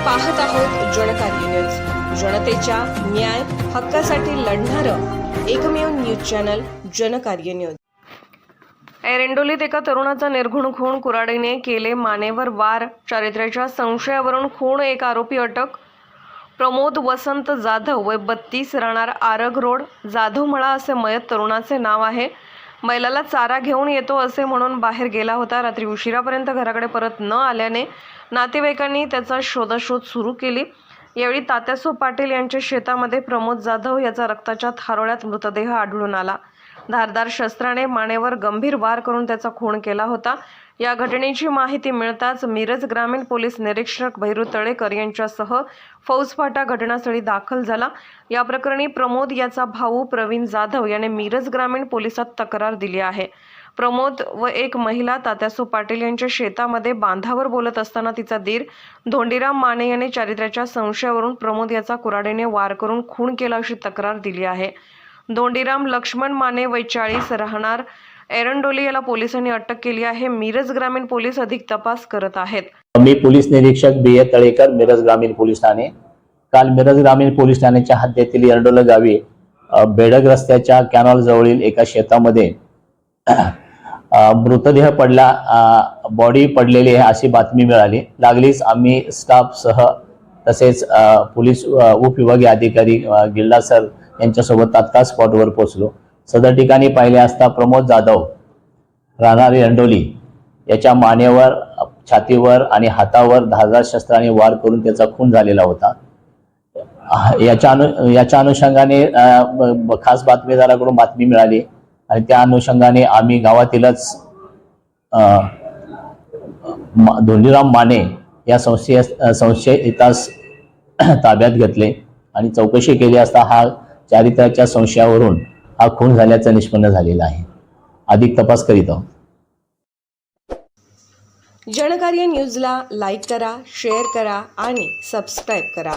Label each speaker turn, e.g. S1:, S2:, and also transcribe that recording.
S1: पाहत आहोत जनकार्य न्यूज, जनतेच्या न्याय हक्कासाठी लढणारं एकमेव न्यूज चॅनल जनकार्य न्यूज। एरंडोलीत एका तरुणाचा निर्घुण खून, कुऱ्हाडीने केले मानेवर वार, चारित्र्याच्या संशयावरून खून, एक आरोपी अटक। प्रमोद वसंत जाधव वय 32, राहणार आरग रोड, जाधवमळा असे मयत तरुणाचे नाव आहे। बैलाला चारा घेऊन येतो असे म्हणून बाहेर गेला होता। रात्री उशिरापर्यंत घराकडे परत न आल्याने नातेवाईकांनी त्याचा शोधाशोध सुरू केली। यावेळी तात्यासो पाटील यांच्या शेतामध्ये प्रमोद जाधव याचा रक्ताच्या थारोळ्यात मृतदेह आढळून आला। धारदार शस्त्राने मानेवर गंभीर वार करून त्याचा खून केला होता। या घटनेची माहिती मिळताच मिरज ग्रामीण पोलीस निरीक्षक भैरू तळेकर यांच्यासह फौजफाटा घटनास्थळी दाखल झाला। या प्रकरणी प्रमोद याचा भाऊ प्रवीण जाधव याने मिरज ग्रामीण पोलिसात तक्रार दिली आहे। प्रमोद व एक महिला तात्यासो पाटील यांच्या शेतामध्ये बांधावर बोलत असताना तिचा दीर धोंडीराम माने याने चारित्र्याच्या संशयावरून प्रमोद याचा कुऱ्हाडीने वार करून खून केला अशी तक्रार दिली आहे। धोंडीराम लक्ष्मण माने वय 40, राहणार एरंडोली याला पोलिसांनी अटक केली आहे। मिरज ग्रामीण पोलीस अधिक तपास करत आहेत।
S2: मी पोलीस निरीक्षक बी.ए. तळेकर, मिरज ग्रामीण पोलीस ठाणे। काल मिरज ग्रामीण पोलीस ठाण्याच्या हद्दीतील एरंडोली गावी बेडग रस्त्याच्या कॅनॉल जवळील एका शेतामध्ये मृतदेह पडला, बॉडी पडलेली आहे अशी बातमी मिळाली। लागलीच आम्ही स्टाफ सह तसेच पोलीस उपविभागीय अधिकारी गिल्डा सर यांच्यासोबत तात्काळ स्पॉटवर पोहोचलो। सदर ठिकाणी पाहिले असता प्रमोद जाधव राहणार एरंडोली याच्या मानेवर, छातीवर आणि हातावर धारदार शस्त्राने वार करून त्याचा खून झालेला होता। याच्या अनुषंगाने खास बातमीदाराकडून बातमी मिळाली आणि त्या अनुषंगाने आम्ही गावातीलच धोंडीराम माने या संशयितास ताब्यात घेतले आणि चौकशी केली असता हा चारित्र्याच्या संशयावरून हा खून झाल्याचं निष्पन्न झालेला आहे। अधिक तपास करीत आहोत।
S1: जनकार्य न्यूजला लाईक करा, शेअर करा आणि सबस्क्राईब करा।